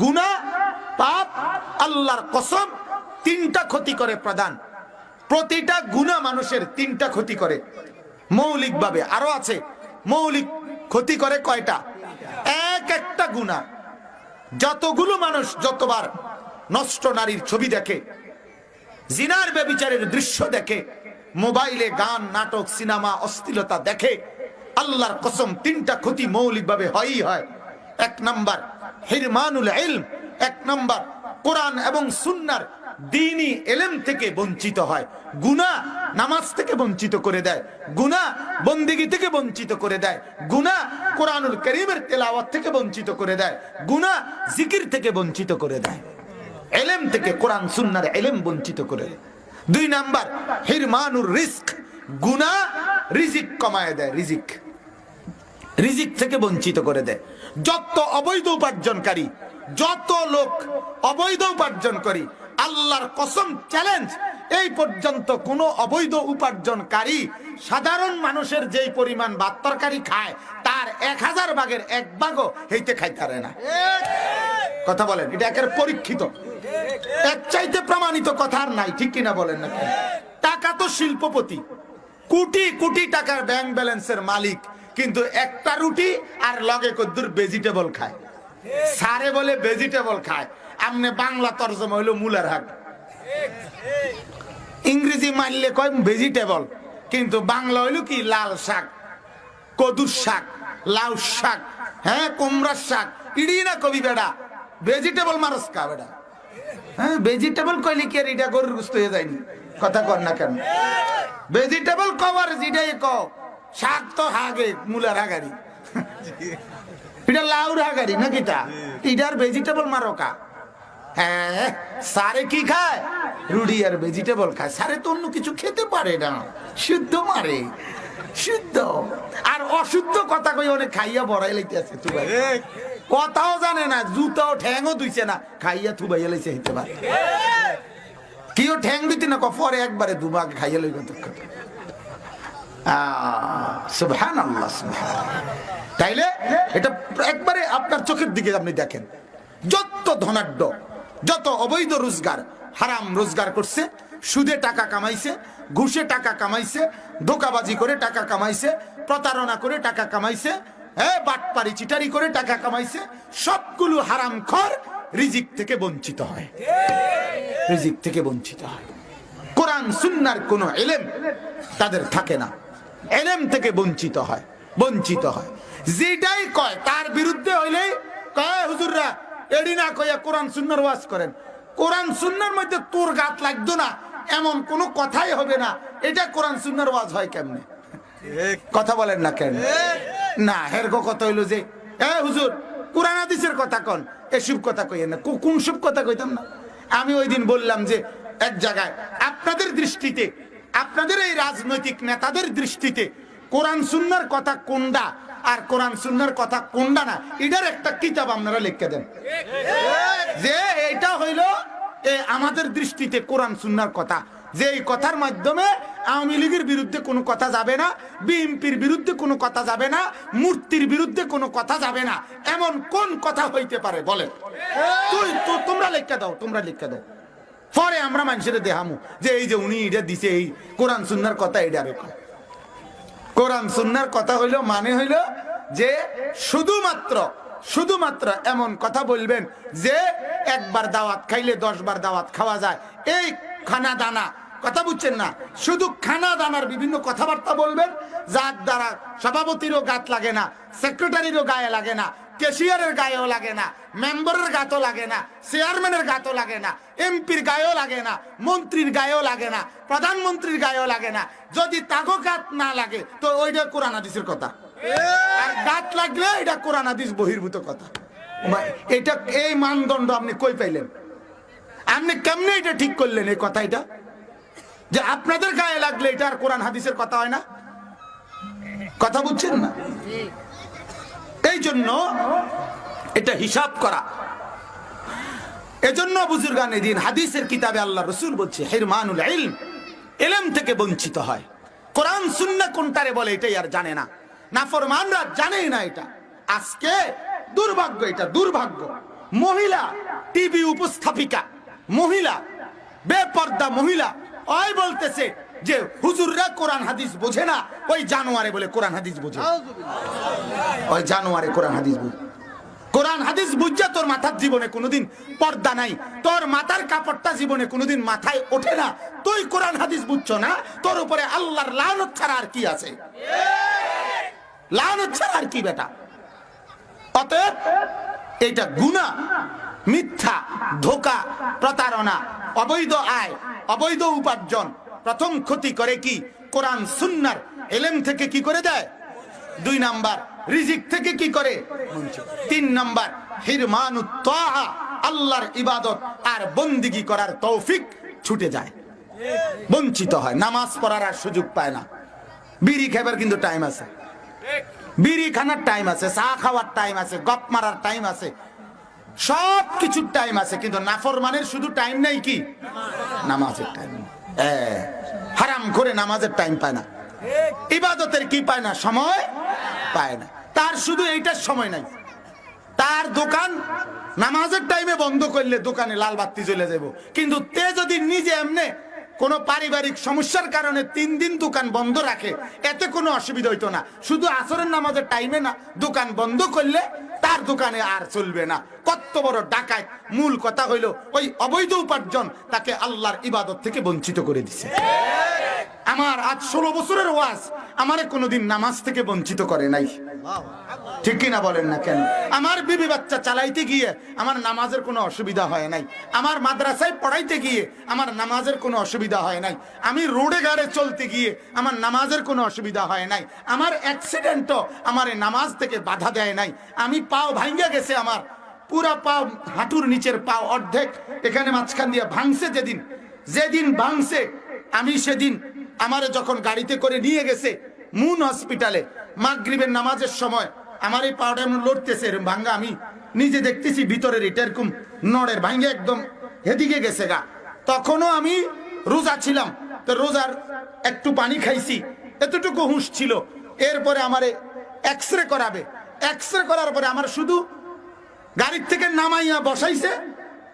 গুনাহ পাপ আল্লাহর কসম তিনটা ক্ষতি করে প্রধান। প্রতিটা গুনাহ মানুষের তিনটা ক্ষতি করে মৌলিকভাবে, আরো আছে মৌলিক ক্ষতি করে কয়টা? এক একটা গুনাহ যতগুলো মানুষ যতবার নষ্ট নারীর ছবি দেখে, জিনার ব্যভিচারের দৃশ্য দেখে, মোবাইলে গান নাটক সিনেমা অশ্লীলতা দেখে, আল্লাহর কসম তিনটা ক্ষতি মৌলিকভাবে হয়ই হয়। এক নাম্বার হিরমানুল ইলম, এক নাম্বার কোরআন এবং সুন্নাহর দ্বীনি ইলম থেকে বঞ্চিত হয়। গুনাহ নামাজ থেকে বঞ্চিত করে দেয়, গুনাহ বন্দেগী থেকে বঞ্চিত করে দেয়, গুনাহ কোরআনুল কারীমের তেলাওয়াত থেকে বঞ্চিত করে দেয়, গুনাহ জিকির থেকে বঞ্চিত করে দেয়, ইলম থেকে কোরআন সুন্নাহর ইলম বঞ্চিত করে দেয়। দুই নাম্বার হিরমানুর রিজক, গুনাহ রিজিক কমায় দেয়, রিজিক থেকে বঞ্চিত করে দেয়। যত অবৈধ উপার্জনকারী, যত লোক অবৈধ উপার্জন করি, আল্লাহর কসম চ্যালেঞ্জ, এই পর্যন্ত কোন অবৈধ উপার্জনকারী সাধারণ মানুষের যেই পরিমাণ ভাত তরকারি খায় তার 1000 ভাগের 1 ভাগও হইতে খাইতে পারে না। কথা বলেন, এটা একের পরীক্ষিত, এক চাইতে প্রমাণিত কথা আর নাই, ঠিক কিনা বলেন না? টাকা তো শিল্পপতি, কোটি কোটি টাকার ব্যাংক ব্যালেন্সের মালিক, কিন্তু একটা রুটি আর লগে কদ্দুর ভেজিটেবল খায়। সারে বলে ভেজিটেবল খায়, আমনে বাংলা তরজমা হইলো মুলার হাক, ইংরেজি মানলে কয় ভেজিটেবল, কিন্তু বাংলা হইলো কি লাল শাক, কদুর শাক, লাউ শাক, হ্যাঁ কুমড়ার শাক, ইডি না কবি বেড়া ভেজিটেবল মারস কা বেড়া। হ্যাঁ ভেজিটেবল কইলে কি আর এটা গরুর গোশত হয়ে যায়নি? কথা কর না কেন? ভেজিটেবল কভার যেটাই কও, শাক তো হাগে মুলার হাগারি, এটা লাউর হাগারি নাকি? এটার ভেজিটেবল মারো কা? হ্যাঁ সারে কি খায়? রুটি আর ভেজিটেবল খায়। সারে তো অন্য কিছু খেতে পারে না, শুদ্ধ মারে, শুদ্ধ। আর অশুদ্ধ কথা কই অনেক খাইয়া বড়াই লাইতে আছে, তুই ভাই কথাও জানে না, জুতাও ঠ্যাংও দুইছে না, খাইয়া থুবাইয়া লাইছে হইতে পারে। কেউ ঠ্যাং দিতে না পরে একবারে দুভাগ খাইয়া লইব। সুবহানাল্লাহ, সুবহানাল্লাহ। তাইলে এটা একবারে আপনার চোখের দিকে আপনি দেখেন, যত ধনাঢ্য, যত অবৈধ রোজগার, হারাম রোজগার করছে, সুদে টাকা কামাইছে, ঘুষে টাকা কামাইছে, ধোকাবাজি করে টাকা কামাইছে, প্রতারণা করে টাকা কামাইছে, হ্যাঁ বাটপারি চিটারি করে টাকা কামাইছে, সবগুলো হারামখোর রিজিক থেকে বঞ্চিত হয়, রিজিক থেকে বঞ্চিত হয়। কোরআন সুন্নাহর কোন ইলম তাদের থাকে না, ইলম থেকে বঞ্চিত হয়, বঞ্চিত হয়। যেটাই কয় তার বিরুদ্ধে হইলে কয় হুজুররা এডি না কইয়া কোরআন সুন্নাহর ওয়াজ করেন। কোরআন সুন্নাহর মধ্যে তোর গাত লাগতো না এমন কোন কথাই হবে না। এটা কোরআন সুন্নাহর ওয়াজ হয় কেমনে? কথা বলেন না কেন? না হের কথা হইলো যে হুজুর কোরআন হাদিসের কথা কন, এসব কথা কইেন না। কোন সব কথা কইতাম না? আমি ওই দিন বললাম যে এক জায়গায় আপনাদের দৃষ্টিতে, আপনাদের এই রাজনৈতিক নেতাদের দৃষ্টিতে কোরআন সুন্নাহর কথা কোনটা আর কোরআন সুন্নাহর কথা কোনটা না, এটার একটা কিতাব আপনারা লিখে দেন যে এটা হইল আমাদের দৃষ্টিতে কোরআন সুন্নাহর কথা, যে এই কথার মাধ্যমে আওয়ামী লীগের বিরুদ্ধে কোনো কথা যাবে না, বিএনপির বিরুদ্ধে কোনো কথা যাবে না, মূর্তির বিরুদ্ধে কোনো কথা যাবে না, এমন কোন কথা হইতে পারে বলেন? তোমরা লিখে দাও, তোমরা লিখে দাও, পরে আমরা মানুষের দেখামু যে এই যে উনি এটা দিছে, এই কোরআন সুন্নাহর কথা এটা রেখা। কোরআন সুন্নাহর কথা হইল মানে হইল যে শুধুমাত্র এমন কথা বলবেন যে একবার দাওয়াত খাইলে 10 বার দাওয়াত খাওয়া যায়, এই খানা দানা কথা বুঝছেন না? শুধু খানা দানার বিভিন্ন কথাবার্তা বলবেন, যার দ্বারা সভাপতিরও গাত লাগে না, সেক্রেটারিরও গায়ে লাগে না, ক্যাশিয়ারের গায়েও লাগে না, মেম্বারের গাতও লাগে না, চেয়ারম্যানের গাতও লাগে না, এমপির গায়েও লাগে না, মন্ত্রীর গায়েও লাগে না, প্রধানমন্ত্রীর গায়েও লাগে না। যদি তাগো গাত না লাগে তো ওইটা কোরআন হাদিসের কথা, আর গাত লাগলে এটা কোরআন হাদিস বহির্ভূত কথা। এটা এই মানদণ্ড আপনি কই পাইলেন? আপনি কেমনে এটা ঠিক করলেন এই কথা? এটা যে আপনাদের গায়ে লাগলে এটা আর কোরআন হাদিসের কথা হয় না? কথা বুঝছেন না? এই জন্য এটা হিসাব করা। এজন্য বুজুর্গানে দিন হাদিসের কিতাবে আল্লাহ রাসূল বলছে হিরমানুল ইলম, ইলম থেকে বঞ্চিত হয়। কোরআন সুন্নাহ কোনটারে বলে এটাই আর জানে না, নাফরমানরা জানেই না এটা। আজকে দুর্ভাগ্য, এটা দুর্ভাগ্য। মহিলা টিভি উপস্থাপিকা, মহিলা বেপর্দা মহিলা, ওই বলতেছে যে হুজুররা কোরআন হাদিস বোঝে না, ওই জানোয়ারে বলে কোরআন হাদিস বোঝে, ওই জানোয়ারে কোরআন হাদিস বোঝে। কোরআন হাদিস বুঝা তোর মাথার জীবনে কোনোদিন পর্দা নাই, তোর মাথার কাপড়টা জীবনে কোনোদিন মাথায় ওঠে না, তুই কোরআন হাদিস বুঝছো না, তোর উপরে আল্লাহর লানত ছাড়া আর কি আছে? লানত ছাড়া আর কি বেটা? অতএব এটা গুনাহ, মিথ্যা, ধোঁকা, প্রতারণা, অবৈধ আয়, অবৈধ উপার্জন। প্রথম ক্ষতি করে কি? কোরআন সুন্নাহর ইলম থেকে কি করে দেয়? 2 নাম্বার রিজিক থেকে কি করে? 3 নাম্বার হিরমানুত তাআ, আল্লাহর ইবাদত আর বন্দেগী করার তৌফিক ছুটে যায়, বঞ্চিত হয়, নামাজ পড়ার আর সুযোগ পায় না। বিড়ি খাবার কিন্তু টাইম আছে, বিড়ি খানার টাইম আছে, চা খাওয়ার টাইম আছে, গপ মারার টাইম আছে, সব কিছুর টাইম আছে, কিন্তু নাফরমানের শুধু টাইম নেই কি? নামাজের টাইম। হারাম করে নামাজের টাইম পায় না, ইবাদতের কি পায় না? সময় পায় না। তার শুধু এইটার সময় নাই, তার দোকান নামাজের টাইমে বন্ধ করলে দোকানে লাল বাতি জ্বলে যাব, কিন্তু তে যদি নিজে এমনি কোন পারিবারিক সমস্যার কারণে 3 দিন দোকান বন্ধ রাখে, এতে কোনো অসুবিধা হইতো না। শুধু আসরের নামাজের টাইমে না দোকান বন্ধ করলে তার দোকানে আর চলবে না। কত বড় ডাকাত! মূল কথা হইলো ওই অবৈধ উপার্জন তাকে আল্লাহর ইবাদত থেকে বঞ্চিত করে দিছে। আমার আজ 16 বছরের ওয়াজ আমারে কোনোদিন নামাজ থেকে বঞ্চিত করে নাই, ঠিক কিনা বলেন না কেন? আমার বিবি বাচ্চা চালাইতে গিয়ে আমার নামাজের কোনো অসুবিধা হয় নাই, আমার মাদ্রাসায় পড়াইতে গিয়ে আমার নামাজের কোনো অসুবিধা হয় নাই, আমি রোডে গাড়ে চলতে গিয়ে আমার নামাজের কোনো অসুবিধা হয় নাই, আমার অ্যাক্সিডেন্টও আমার নামাজ থেকে বাধা দেয় নাই। আমি পাও ভাঙ্গা গেছে, আমার পুরা পাও, হাঁটুর নিচের পাও অর্ধেক এখানে মাঝখান দিয়ে ভাঙছে। যেদিন ভাঙছে আমি সেদিন আমারে যখন গাড়িতে করে নিয়ে গেছে মুন হসপিটালে, মাগরিবের নামাজের সময় আমার এই পাওটা এমন লড়তেছে, এরকম ভাঙ্গা, আমি নিজে দেখতেছি ভিতরের এটা এরকম নড়ের ভাঙ্গে একদম হেদিকে গেছে গা। তখনও আমি রোজা ছিলাম, তো রোজার একটু পানি খাইছি, এতটুকু হুঁশ ছিল। এরপরে আমারে এক্সরে করাবে, এক্সরে করার পরে আমার শুধু গাড়ির থেকে নামাইয়া বসাইছে,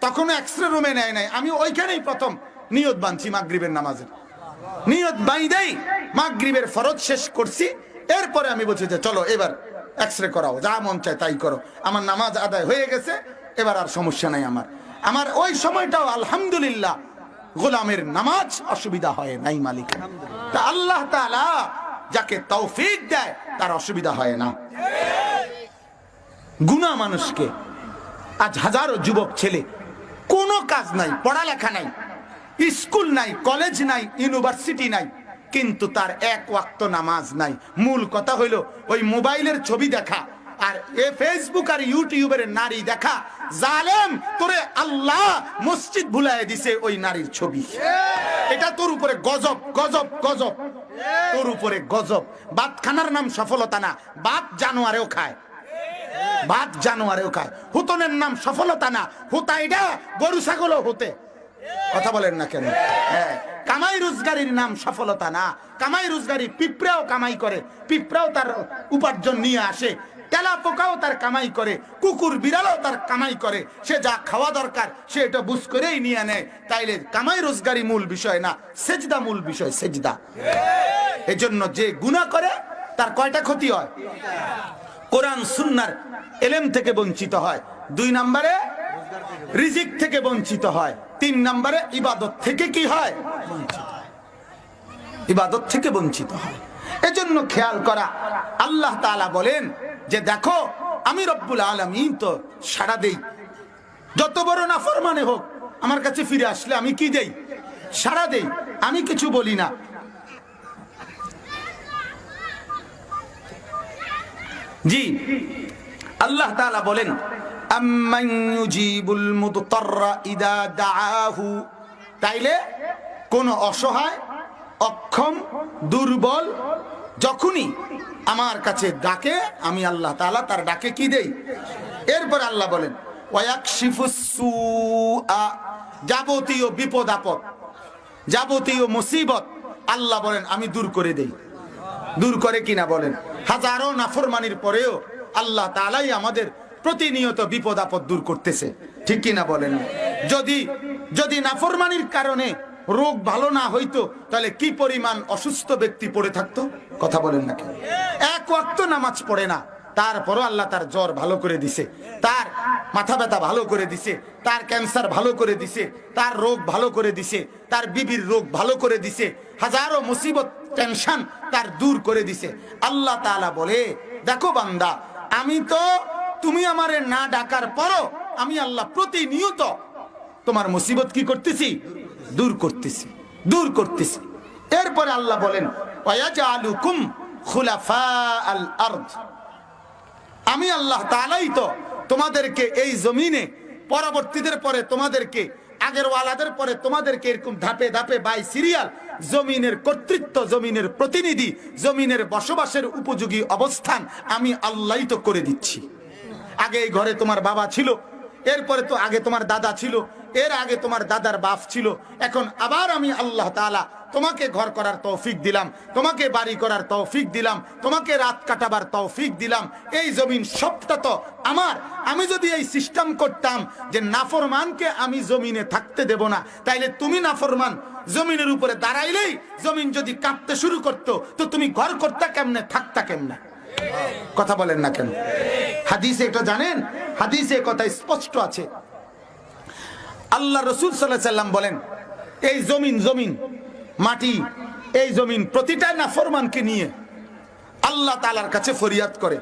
তখনও এক্সরে রুমে নেয় নাই। আমি ওইখানেই প্রথম নিয়ত বাঁধছি মাগরিবের নামাজের, নিয়ত বাইদেই মাগরিবের ফরজ শেষ করছি। এরপরে আমি বলছি যে চলো এবার এক্সরে করাও, যা মন চায় তাই করো। আমার নামাজ আদায় হয়ে গেছে, এবার আর সমস্যা নাই। আমার ওই সময়টাও আলহামদুলিল্লাহ গোলামের নামাজ অসুবিধা হয় নাই মালিক। তা আল্লাহ তাআলা যাকে তৌফিক দেয় তার অসুবিধা হয় না। গুনাহ মানুষকে, আজ হাজারো যুবক ছেলে কোনো কাজ নাই, পড়ালেখা নাই, স্কুল নাই, কলেজ নাই, ইউনিভার্সিটি নাই, কিন্তু তার এক ওয়াক্ত নামাজ নাই। মূল কথা হইল ওই মোবাইলের ছবি দেখা আর ফেসবুক আর ইউটিউবের নারী দেখা। জালেম, তোরে আল্লাহ মসজিদ ভুলায় দিছে ওই নারীর ছবি। এটা তোর উপরে গজব, গজব, গজব, তোর উপরে গজব। ভাত খানার নাম সফলতা না, ভাত জানোয়ারেও খায়, ভাত জানোয়ারেও খায়। হুতনের নাম সফলতা না, হুতা এটা গরু ছাগলও হতে। কথা বলেন না কেন? হ্যাঁ, কামাই রোজগারির নাম সফলতা না। কামাই রোজগারি, পিঁপড়াও কামাই করে, পিঁপড়াও তার উপার্জন নিয়ে আসে, তেলা পোকাও তার কামাই করে, কুকুর বিড়ালও তার কামাই করে। সে যা খাওয়া দরকার সে এটা বুঝ করেই নিয়ে নেয়। তাইলে কামাই রোজগারি মূল বিষয় না, সেজদা মূল বিষয়, সেজদা। এজন্য যে গুনাহ করে তার কয়টা ক্ষতি হয়? কোরআন সুন্নাহর ইলম থেকে বঞ্চিত হয়, 2 নম্বরে রিজিক থেকে বঞ্চিত হয়, 3 নম্বরে ইবাদত থেকে কি হয়? ইবাদত থেকে বঞ্চিত হয়। এজন্য খেয়াল করা, আল্লাহ তাআলা বলেন যে দেখো আমি রব্বুল আলামিন তো সাড়া দেই, যত বড় নাফরমানে হোক আমার কাছে ফিরে আসলে আমি কি দেই? সাড়া দেই, আমি কিছু বলি না। জি, আল্লাহ তাআলা বলেন আম্মান ইউজিবুল মুদতাররা ইদা দাআহু, তাইলে কোন অসহায়, অক্ষম, দুর্বল যখনই আমার কাছে ডাকে, আমি আল্লাহ তাআলা তার ডাকে কি দেই? এরপর আল্লাহ বলেন ওয়ায়াকশিফুস সুআ, যাবতীয় বিপদ আপদ, যাবতীয় মুসিবত আল্লাহ বলেন আমি দূর করে দেই। দূর করে কিনা বলেন? হাজারো নাফরমানির পরেও আল্লাহ তাআলাই আমাদের প্রতিনিয়ত বিপদ আপদ দূর করতেছে, ঠিক কিনা বলেন? যদি নাফরমানির কারণে রোগ ভালো না হইতো তাহলে কি পরিমাণ অসুস্থ ব্যক্তি পড়ে থাকতো, কথা বলেন না কেন? এক ওয়াক্ত নামাজ পড়ে না, তারপরও আল্লাহ তার জ্বর ভালো করে দিছে, তার মাথা ব্যথা ভালো করে দিছে, তার ক্যান্সার ভালো করে দিছে, তার রোগ ভালো করে দিছে, তার বিবির রোগ ভালো করে দিছে, হাজারো মুসিবত টেনশন তার দূর করে দিছে। আল্লাহ তাআলা বলে, দেখো বান্দা, আমি তো তুমি আমারে না ডাকার পরও আমি আল্লাহ প্রতিনিয়ত তোমার মুসিবত কি করতেছি? দূর করতেছি, দূর করতেছি। এরপরে আল্লাহ বলেন, ওয়ায়াজআলুকুম খুলাফাআল আরদ, আমি আল্লাহ তাআলাই তো তোমাদেরকে এই জমিনে পরবর্তীদের পরে তোমাদেরকে, আগের ওয়ালাদের পরে তোমাদেরকে এরকম ধাপে ধাপে বাই সিরিয়াল জমিনের কর্তৃত্ব, জমিনের প্রতিনিধি, জমিনের বসবাসের উপযোগী অবস্থান আমি আল্লাহই তো করে দিচ্ছি। আগে এই ঘরে তোমার বাবা ছিল, এরপরে তো আগে তোমার দাদা ছিল, এর আগে তোমার দাদার বাপ ছিল, এখন আবার আমি আল্লাহ তাআলা তোমাকে ঘর করার তৌফিক দিলাম, তোমাকে বাড়ি করার তৌফিক দিলাম, তোমাকে রাত কাটাবার তৌফিক দিলাম। এই জমিন সবটা তো আমার। আমি যদি এই সিস্টেম করতাম যে নাফরমানকে আমি জমিনে থাকতে দেব না, তাইলে তুমি নাফরমান জমিনের উপরে দাঁড়াইলেই জমিন যদি কাঁপতে শুরু করতো, তো তুমি ঘর করতা কেমনে, থাকতা কেমনে? কথা বলেন না কেন? হাদিসে এটা জানেন, হাদিসে কথা স্পষ্ট আছে। আল্লাহ রাসূল সাল্লাল্লাহু আলাইহি সাল্লাম বলেন, এই জমিন মাটি, এই জমিন প্রতিটা নাফরমানকে নিয়ে আল্লাহ তাআলার কাছে ফরিয়াদ করে।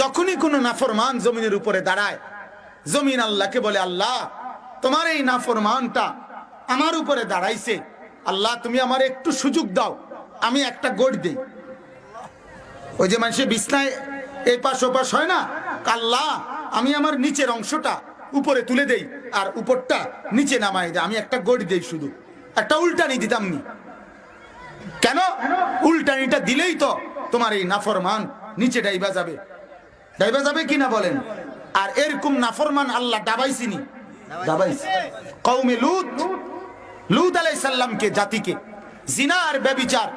যখনই কোনো নাফরমান জমিনের উপরে দাঁড়ায়, জমিন আল্লাহকে বলে, আল্লাহ তোমার এই নাফরমানটা আমার উপরে দাঁড়াইছে, আল্লাহ তুমি আমার একটু সুযোগ দাও, আমি একটা গোট দেই। ওই যে মানুষের বিছনায় এই পাশ ওপাশ হয় না, আল্লাহ আমি আমার নিচের অংশটা উপরে তুলে দেই আর উপরটা নিচে নামাই দেই, আমি একটা গোট দেই, শুধু একটা উল্টানি দিতাম নি কেন? উল্টানিটা দিলেই তো তোমার এই নাফরমান নিচে ডাইবা যাবে কিনা বলেন? আর এরকম নাফরমান আল্লাহ ডাবাইছিনি, ডাবাইছি। কওমে লূত আলাইহিস সালামকে, জাতিকে জিনা আর ব্যভিচার,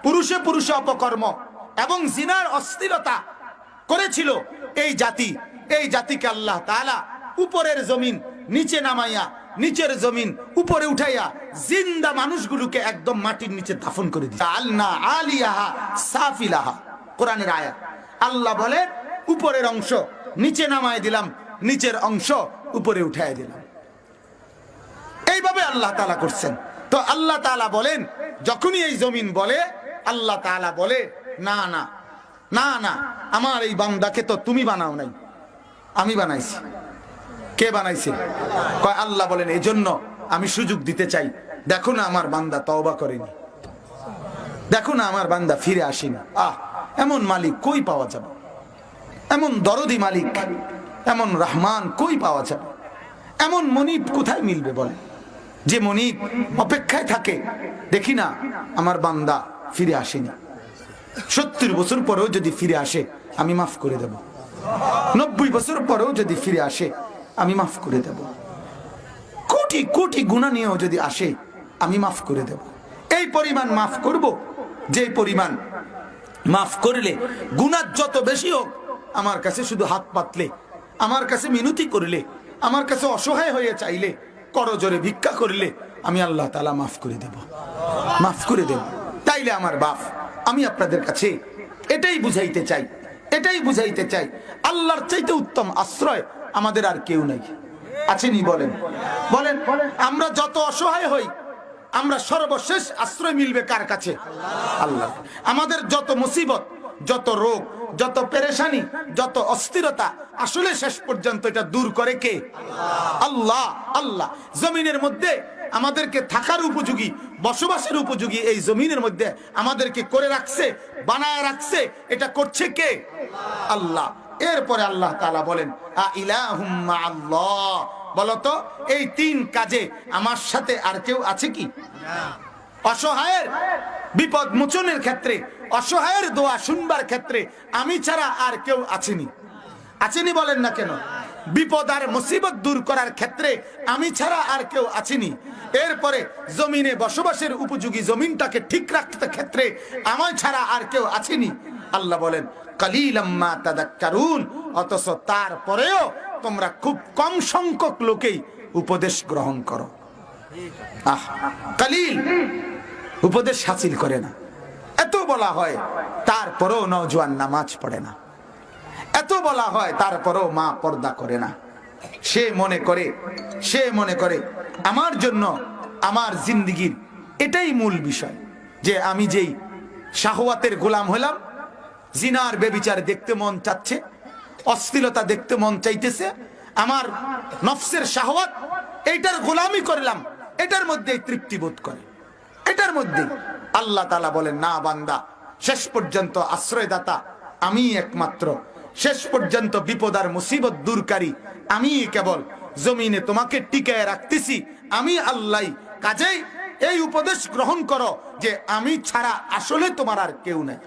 পুরুষে পুরুষে অপকর্ম এবং জিনার অস্থিরতা করেছিল এই জাতিকে আল্লাহ তাআলা উপরের জমিন নিচে নামাইয়া, নিচের জমিন উপরে উঠাইয়া জিন্দা মানুষগুলোকে একদম মাটির নিচে দাফন করে দিয়েছে। আলনা আলিয়াহা সাফিলাহা, কোরআনের আয়াত। আল্লাহ বলে, উপরের অংশ নিচে নামায় দিলাম, নিচের অংশ উপরে উঠায় দিলাম। এইভাবে আল্লাহ তাআলা করছেন। তো আল্লাহ তাআলা বলেন, যখনই এই জমিন বলে, আল্লাহ তাআলা বলে, না না না না, আমার এই বান্দাকে তো তুমি বানাও নাই, আমি বানাইছি। কে বানাইছে? কয় আল্লাহ বলেন, এই জন্য আমি সুযোগ দিতে চাই। দেখো না আমার বান্দা তওবা করেনি, দেখো না আমার বান্দা ফিরে আসেনি। এমন মালিক কই পাওয়া যাবে? এমন দরদি মালিক, এমন রহমান কই পাওয়া যাবে? এমন মনিব কোথায় মিলবে বলে? যে মনিব অপেক্ষায় থাকে, দেখি না আমার বান্দা ফিরে আসেনি, 70 বছর পরেও যদি ফিরে আসে আমি মাফ করে দেব, 90 বছর পরেও যদি ফিরে আসে আমি মাফ করে দেব, কোটি কোটি গুনাহ নিয়েও যদি আসে আমি মাফ করে দেব। এই পরিমাণ মাফ করব, যে পরিমাণ মাফ করলে গুনাহ যত বেশি হোক, আমার কাছে শুধু হাত পাতলে, আমার কাছে মিনতি করলে, আমার কাছে অসহায় হয়ে চাইলে, করজোরে ভিক্ষা করলে আমি আল্লাহ তাআলা মাফ করে দেব, মাফ করে দেব। তাইলে আমার বাপ, আমি আপনাদের কাছে এটাই বুঝাইতে চাই, আল্লাহর চাইতে উত্তম আশ্রয় আমাদের আর কেউ নাই, আছেনি? বলেন বলেন। আমরা যত অসহায় হই, আমরা সর্বশেষ আশ্রয় মিলবে কার কাছে? আল্লাহ। আমাদের যত মুসিবত, যত রোগ, যত পেরেশানি, যত অস্থিরতা, আসলে শেষ পর্যন্ত এটা দূর করে কে? আল্লাহ। আল্লাহ জমিনের মধ্যে আমাদেরকে থাকার উপযোগী, বসবাসের উপযোগী এই জমিনের মধ্যে আমাদেরকে করে রাখছে, বানায় রাখছে, এটা করছে কে? আল্লাহ। এরপরে আল্লাহ তাআলা বলেন, আ ইলাহুম মাআল্লাহ, বলতো এই 3 কাজে আমার সাথে আর কেউ আছে কি? অসহায়ের বিপদ মোচনের ক্ষেত্রে, অসহায়ের দোয়া শুনবার ক্ষেত্রে আমি ছাড়া আর কেউ আছেনি বলেন না কেন? বিপদ আর মুসিবত দূর করার ক্ষেত্রে আমি ছাড়া আর কেউ আছেনি। এরপরে জমিনে বসবাসের উপযোগী জমিনটাকে ঠিক রাখতে ক্ষেত্রে আমার ছাড়া আর কেউ আছেনি। আল্লাহ বলেন কালিলাম মা তাদাক্কারুন, অথচ তারপরেও তোমরা খুব কম সংখ্যক লোকেই উপদেশ গ্রহণ করো। কালিল উপদেশ হাসিল করে না, এত বলা হয় তারপরেও নওজোয়ান নামাজ পড়ে না, এত বলা হয় তারপরেও মা পর্দা করে না। সে মনে করে আমার জন্য আমার জিন্দেগির এটাই মূল বিষয়, যে আমি যেই শাহওয়াতের গোলাম হলাম, জিনার বেবিচার দেখতে মন চাচ্ছে, অশ্লীলতা দেখতে মন চাইতেছে, আমার নফসের শাহওয়াত এইটার গোলামি করলাম, এটার মধ্যে তৃপ্তি বোধ করে, এটার মধ্যে। আল্লাহ তাআলা বলেন না বান্দা, শেষ পর্যন্ত আশ্রয়দাতা আমি একমাত্র, শেষ পর্যন্ত বিপদ আর মুসিবত দূরকারী আমি কেবল, জমিনে তোমাকে টিকায় রাখতেছি আমি আল্লাহ। কাজেই এই উপদেশ গ্রহণ করো যে আমি ছাড়া আসলে তোমার আর কেউ নাই।